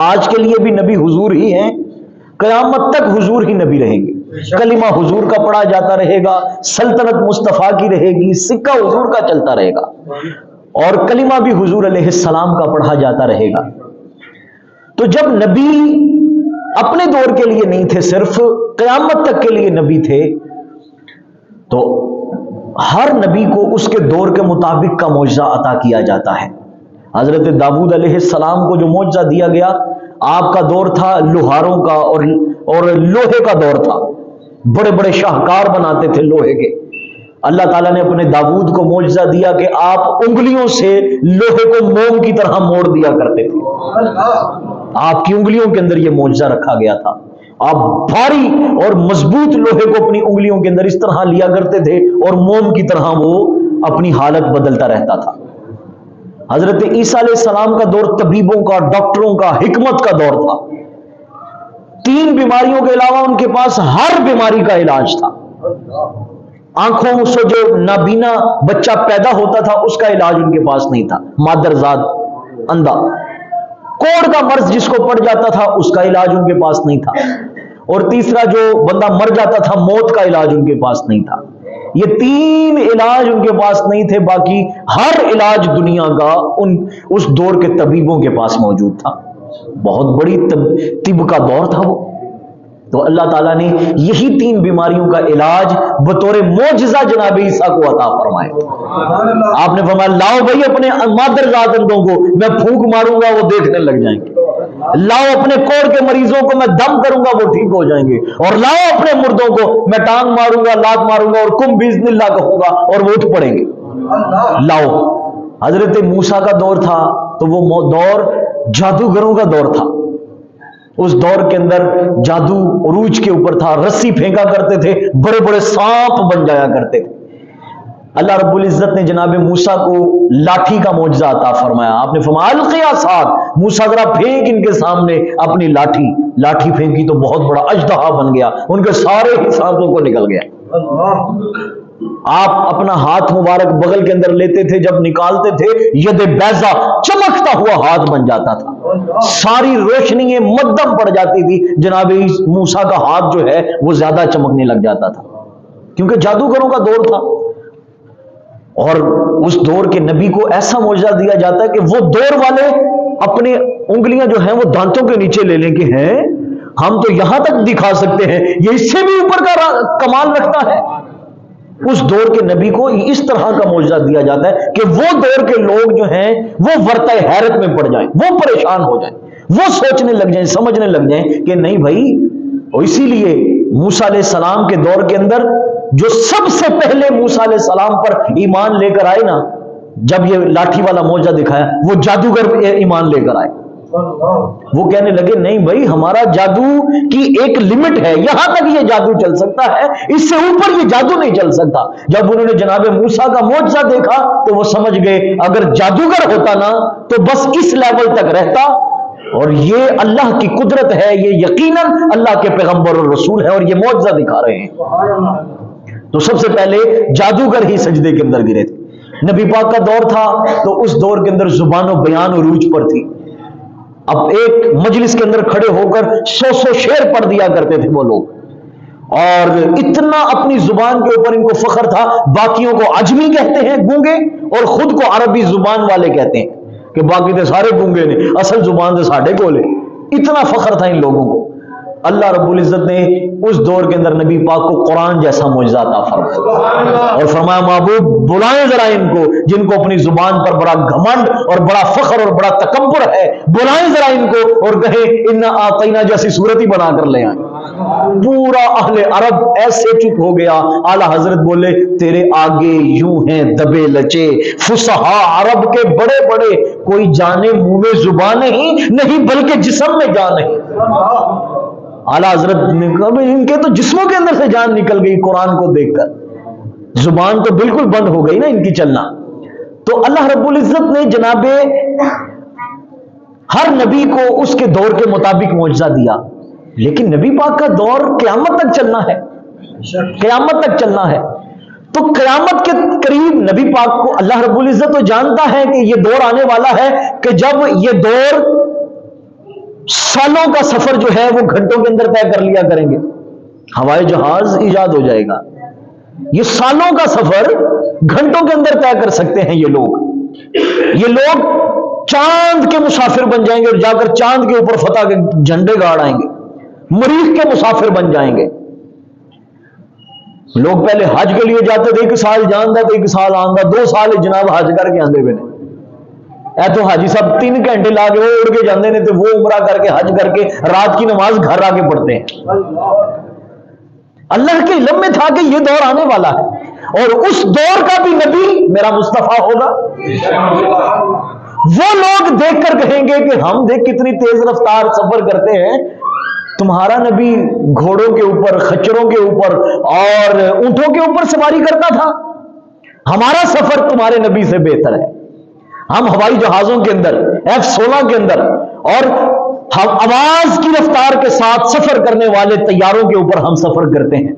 آج کے لیے بھی نبی حضور ہی ہیں، قیامت تک حضور ہی نبی رہیں گے۔ کلمہ حضور کا پڑھا جاتا رہے گا، سلطنت مصطفیٰ کی رہے گی، سکہ حضور کا چلتا رہے گا، اور کلمہ بھی حضور علیہ السلام کا پڑھا جاتا رہے گا۔ تو جب نبی اپنے دور کے لیے نہیں تھے، صرف قیامت تک کے لیے نبی تھے، تو ہر نبی کو اس کے دور کے مطابق کا معجزہ عطا کیا جاتا ہے۔ حضرت داؤد علیہ السلام کو جو معجزہ دیا گیا، آپ کا دور تھا لوہاروں کا اور لوہے کا دور تھا، بڑے بڑے شاہکار بناتے تھے لوہے کے۔ اللہ تعالیٰ نے اپنے داؤد کو معجزہ دیا کہ آپ انگلیوں سے لوہے کو موم کی طرح موڑ دیا کرتے تھے، آپ کی انگلیوں کے اندر یہ معجزہ رکھا گیا تھا، آپ بھاری اور مضبوط لوہے کو اپنی انگلیوں کے اندر اس طرح لیا کرتے تھے اور موم کی طرح وہ اپنی حالت بدلتا رہتا تھا۔ حضرت عیسیٰ علیہ السلام کا دور طبیبوں کا، ڈاکٹروں کا، حکمت کا دور تھا۔ 3 بیماریوں کے علاوہ ان کے پاس ہر بیماری کا علاج تھا۔ آنکھوں سے جو نابینا بچہ پیدا ہوتا تھا اس کا علاج ان کے پاس نہیں تھا، مادرزاد اندھا۔ کوڑ کا مرض جس کو پڑ جاتا تھا اس کا علاج ان کے پاس نہیں تھا، اور تیسرا جو بندہ مر جاتا تھا موت کا علاج ان کے پاس نہیں تھا۔ یہ 3 علاج ان کے پاس نہیں تھے، باقی ہر علاج دنیا کا اس دور کے طبیبوں کے پاس موجود تھا۔ بہت بڑی طب کا دور تھا وہ۔ تو اللہ تعالیٰ نے یہی 3 بیماریوں کا علاج بطور معجزہ جناب عیسیٰ کو عطا فرمایا۔ آپ نے فرمایا لاؤ بھائی اپنے مادرزاد اندھوں کو میں پھونک ماروں گا وہ دیکھنے لگ جائیں گے، لاؤ اپنے کوڑ کے مریضوں کو میں دم کروں گا وہ ٹھیک ہو جائیں گے، اور لاؤ اپنے مردوں کو میں ٹانگ ماروں گا، لات ماروں گا اور کم باذن اللہ کہوں گا اور وہ اٹھ پڑیں گے۔ لاؤ۔ حضرت موسیٰ کا دور تھا تو وہ دور جادوگروں کا دور تھا۔ اس دور کے اندر جادو عروج کے اوپر تھا، رسی پھینکا کرتے تھے، بڑے بڑے سانپ بن جایا کرتے تھے۔ اللہ رب العزت نے جناب موسیٰ کو لاٹھی کا معجزہ عطا فرمایا۔ آپ نے فرمایا القی عصاک، موسیٰ ذرا پھینک ان کے سامنے اپنی لاٹھی پھینکی تو بہت بڑا اژدہا بن گیا، ان کے سارے ہی سانپوں کو نکل گیا۔ آپ اپنا ہاتھ مبارک بغل کے اندر لیتے تھے، جب نکالتے تھے ید بیضا چمکتا ہوا ہاتھ بن جاتا تھا، ساری روشنی مدھم پڑ جاتی تھی، جناب موسیٰ کا ہاتھ جو ہے وہ زیادہ چمکنے لگ جاتا تھا، کیونکہ جادوگروں کا دور تھا۔ اور اس دور کے نبی کو ایسا معجزہ دیا جاتا ہے کہ وہ دور والے اپنے انگلیاں جو ہیں وہ دانتوں کے نیچے لے لیں کہ ہیں ہم تو یہاں تک دکھا سکتے ہیں، یہ اس سے بھی اوپر کا کمال رکھتا ہے۔ اس دور کے نبی کو اس طرح کا معجزہ دیا جاتا ہے کہ وہ دور کے لوگ جو ہیں وہ ورطہ حیرت میں پڑ جائیں، وہ پریشان ہو جائیں، وہ سوچنے لگ جائیں، سمجھنے لگ جائیں کہ نہیں بھائی۔ اور اسی لیے موسیٰ علیہ السلام کے دور کے اندر جو سب سے پہلے موسیٰ علیہ السلام پر ایمان لے کر آئے نا، جب یہ لاٹھی والا معجزہ دکھایا وہ جادوگر ایمان لے کر آئے۔ وہ کہنے لگے نہیں بھائی ہمارا جادو کی ایک لمٹ ہے، یہاں تک یہ جادو چل سکتا ہے، اس سے اوپر یہ جادو نہیں چل سکتا۔ جب انہوں نے جناب موسیٰ کا معجزہ دیکھا تو وہ سمجھ گئے اگر جادوگر ہوتا نا تو بس اس لیول تک رہتا، اور یہ اللہ کی قدرت ہے، یہ یقیناً اللہ کے پیغمبر اور رسول ہے اور یہ معجزہ دکھا رہے ہیں۔ تو سب سے پہلے جادوگر ہی سجدے کے اندر گرے تھے۔ نبی پاک کا دور تھا تو اس دور کے اندر زبان و بیان عروج پر تھی۔ اب ایک مجلس کے اندر کھڑے ہو کر 100 شعر پڑھ دیا کرتے تھے وہ لوگ، اور اتنا اپنی زبان کے اوپر ان کو فخر تھا، باقیوں کو عجمی کہتے ہیں گونگے، اور خود کو عربی زبان والے کہتے ہیں کہ باقی تو سارے گونگے نے، اصل زبان تو ساڑھے کولے۔ اتنا فخر تھا ان لوگوں کو۔ اللہ رب العزت نے اس دور کے اندر نبی پاک کو قرآن جیسا معجزہ عطا فرمایا اور فرمایا محبوب بلائیں ذرا ان کو جن کو اپنی زبان پر بڑا گھمنڈ اور بڑا فخر اور بڑا تکبر ہے، بلائیں ذرا ان کو اور کہیں انا آتینا جیسی صورت ہی بنا کر لے آئیں۔ پورا اہل عرب ایسے چپ ہو گیا۔ اعلیٰ حضرت بولے تیرے آگے یوں ہیں دبے لچے فصحاء عرب کے بڑے بڑے، کوئی جانے منہ میں زبان نہیں بلکہ جسم میں جان نہیں۔ اعلیٰ حضرت نے کہا ان کے تو جسموں کے اندر سے جان نکل گئی قرآن کو دیکھ کر، زبان تو بالکل بند ہو گئی نا ان کی چلنا۔ تو اللہ رب العزت نے جناب ہر نبی کو اس کے دور کے مطابق معجزہ دیا، لیکن نبی پاک کا دور قیامت تک چلنا ہے، قیامت تک چلنا ہے۔ تو قیامت کے قریب نبی پاک کو اللہ رب العزت تو جانتا ہے کہ یہ دور آنے والا ہے کہ جب یہ دور سالوں کا سفر جو ہے وہ گھنٹوں کے اندر طے کر لیا کریں گے. ہوائی جہاز ایجاد ہو جائے گا. یہ سالوں کا سفر گھنٹوں کے اندر طے کر سکتے ہیں یہ لوگ. یہ لوگ چاند کے مسافر بن جائیں گے اور جا کر چاند کے اوپر فتح کے جھنڈے گاڑ آئیں گے. مریخ کے مسافر بن جائیں گے. لوگ پہلے حج کے لیے جاتے تھے, 1 سال جاندہ تو 1 سال آندہ, 2 سال جناب حج کر کے آندے بنے. اے تو حاجی صاحب 3 گھنٹے لا کے وہ اڑ کے جاندے نے, تو وہ عمرہ کر کے حج کر کے رات کی نماز گھر آ کے پڑھتے ہیں. اللہ کے علم میں تھا کہ یہ دور آنے والا ہے, اور اس دور کا بھی نبی میرا مصطفیٰ ہوگا. وہ لوگ دیکھ کر کہیں گے کہ ہم دیکھ کتنی تیز رفتار سفر کرتے ہیں, تمہارا نبی گھوڑوں کے اوپر, خچروں کے اوپر اور اونٹوں کے اوپر سواری کرتا تھا. ہمارا سفر تمہارے نبی سے بہتر ہے. ہم ہوائی جہازوں کے اندر, F-16 کے اندر, اور آواز کی رفتار کے ساتھ سفر کرنے والے طیاروں کے اوپر ہم سفر کرتے ہیں.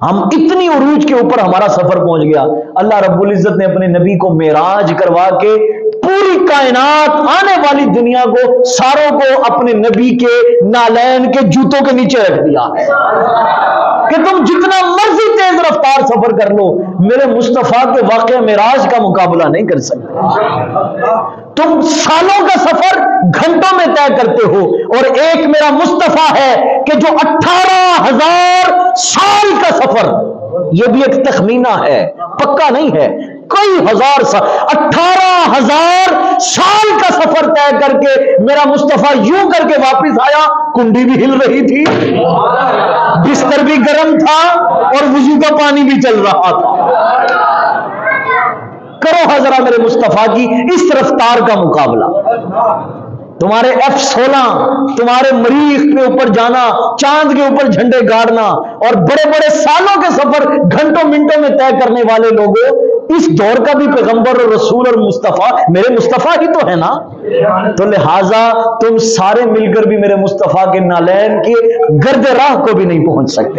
ہم اتنی عروج کے اوپر ہمارا سفر پہنچ گیا. اللہ رب العزت نے اپنے نبی کو معراج کروا کے پوری کائنات, آنے والی دنیا کو, ساروں کو اپنے نبی کے نالین کے جوتوں کے نیچے رکھ دیا ہے کہ تم جتنا مرضی تیز رفتار سفر کر لو, میرے مصطفیٰ کے واقعہ معراج کا مقابلہ نہیں کر سکتے. تم سالوں کا سفر گھنٹوں میں طے کرتے ہو, اور ایک میرا مصطفیٰ ہے کہ جو 18,000 سال کا سفر, یہ بھی ایک تخمینہ ہے, پکا نہیں ہے, کئی ہزار سال, 18,000 سال کا سفر طے کر کے میرا مصطفیٰ یوں کر کے واپس آیا. کنڈی بھی ہل رہی تھی, بستر بھی گرم تھا, اور وضو کا پانی بھی چل رہا تھا. کرو حضرہ میرے مصطفیٰ کی اس رفتار کا مقابلہ. تمہارے F-16, تمہارے مریخ کے اوپر جانا, چاند کے اوپر جھنڈے گاڑنا, اور بڑے بڑے سالوں کے سفر گھنٹوں منٹوں میں طے کرنے والے لوگوں, اس دور کا بھی پیغمبر اور رسول اور مصطفیٰ میرے مصطفیٰ ہی تو ہے نا. تو لہٰذا تم سارے مل کر بھی میرے مصطفیٰ کے نالین کے گرد راہ کو بھی نہیں پہنچ سکتے.